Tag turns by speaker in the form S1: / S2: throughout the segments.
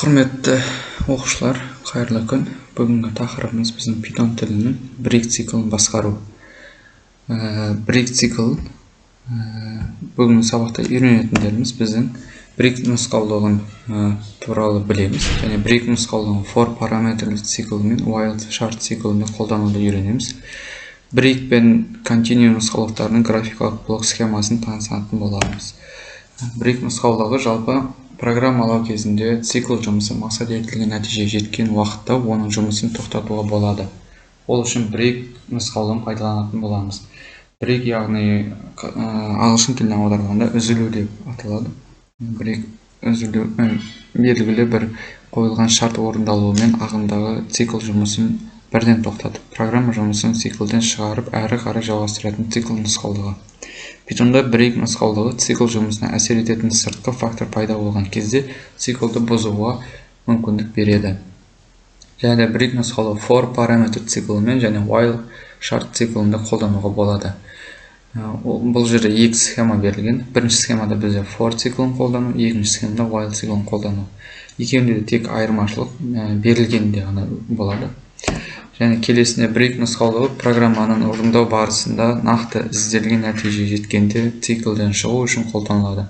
S1: Құрметті оқушылар, қайырлы күн. Бүгінгі тақырыбымыз біздің Python тілінің break циклін басқару. Break цикл бүгінгі сабақта үйренетіндеріміз біздің break нұсқаулығын туралы білеміз. Және break нұсқаулығын for параметрлік циклі мен while шарт циклінде қолдануды үйренеміз. Break пен continue нұсқаулықтарының графикалық блок схемасын танысатын боламыз. Break нұсқаулығы жалпы программалау кезінде цикл жұмысы мақсат етілген нәтижеге жеткен уақытта оның жұмысын тоқтатуға болады. Ол үшін break нұсқаулығын пайдаланатын боламыз. Break яғни ағылшын тіліне аударғанда үзілу деп аталады. Break үзілу белгілі бір қойылған шарт орындалуымен ағымдағы цикл жұмысын бірден тоқтатып, программа жұмысын циклден шығарып, әрі қарай жалғастыратын цикл нұсқаулығы. Pythonда break нұсқаулығы цикл жұмысына әсер ететін сыртқы фактор пайда болған кезде циклды бұзуға мүмкіндік береді. Және break нұсқаулығы for параметр циклімен және while шарт циклінде қолдануға болады. Бұл жерде екі схема берілген. Бірінші схемада бізде for циклін қолдану, екінші схемада while циклін қолдану. Екеуінде де тек айырмашылық берілгенде ғана болады. Және келесіне break нұсқаулығы программаның орындау барысында нақты ізделген нәтижеге жеткенде циклден шығу үшін қолданылады.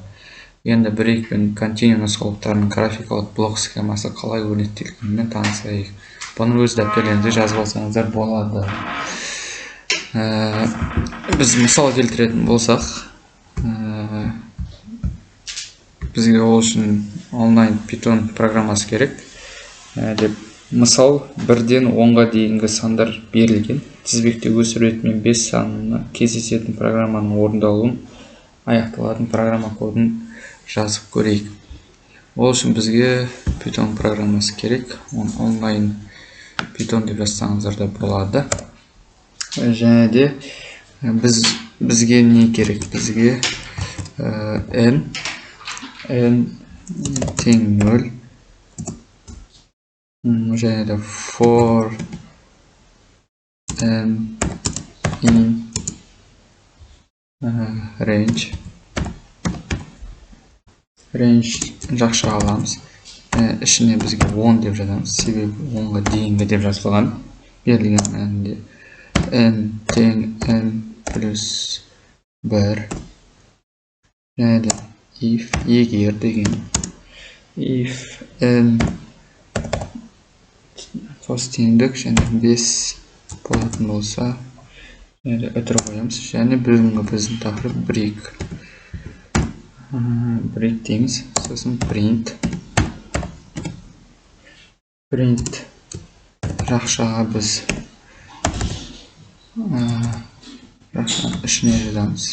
S1: Енді break пен continue нұсқаулықтарының графикалық блок схемасы қалай өрнектелгенімен танысайық. Бұны өз дәптерлеріңізде жазып алсаңыздар болады. Біз мысал келтіретін болсақ, бізге ол үшін онлайн Python программасы керек деп. Мысал, 1-ден 10-ға дейінгі сандар берілген. Тізбекте өсіру ретімен 5 санына кездесетін программаның орындалуын аяқталатын программа кодын жазып көрейік. Ол үшін бізге Python программасы керек. Онлайн Python деп жазсаңыздар да болады. Және де бізге не керек? Бізге n тең 0 және де for n in range жақша аламыз. Ішіне бізге 10 деп жазамыз, себебі 10-ға дейінгі деп жазылған. Берілген мәнінде n тең n плюс 1 және де if егер деген if n теңдік және 5 болатын болса және өтірік қоямыз. Және бүгінгі біздің тақырып break дейміз. Сосын print жақшаға біз жақшаның ішіне жазамыз.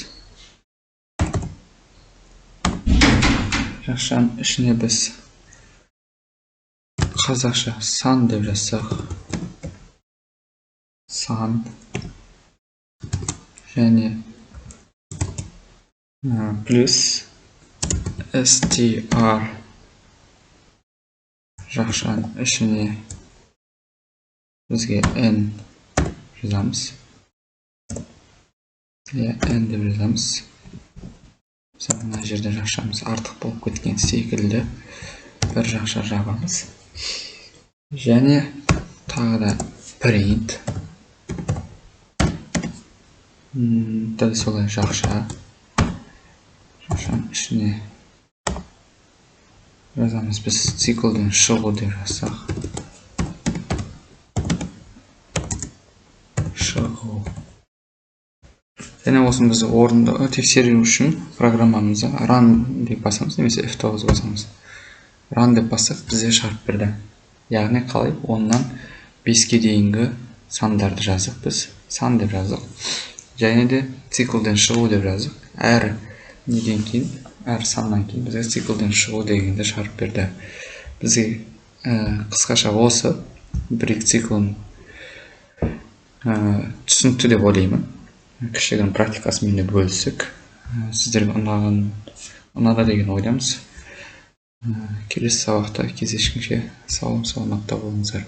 S1: Жақшаның ішіне біз қазақша сан деп жазсақ, сан және плюс str жақшаның ішіне бізге n жазамыз. n деп жазамыз. Мына жерде жақшамыз артық болып кеткен секілді бір жақша жабамыз. Және тағы да print дәл солай жақшаның ішіне жазамыз. Біз циклден шығу деп жазсақ, шығу. Және осыны біз орындау тексеру үшін программамызды run деп басамыз, немесе F9 басамыз. Run деп бассақ, бізде шарт берді. Яғни қалай? 10-нан 5-ке дейінгі сандарды жаздық біз. Сан деп жаздық. Және де циклден шығу деп жаздық. Әр неден кейін, әр саннан кейін бізге циклден шығу дегенде шарт берді. Бізге қысқаша осы break циклін түсінікті деп ойлаймын. Кішігірім практикасымен де бөлісік. Сіздерге ұнады деген ойдамыз. Келесі сабақта кездескенше сау саламатта болыңыздар.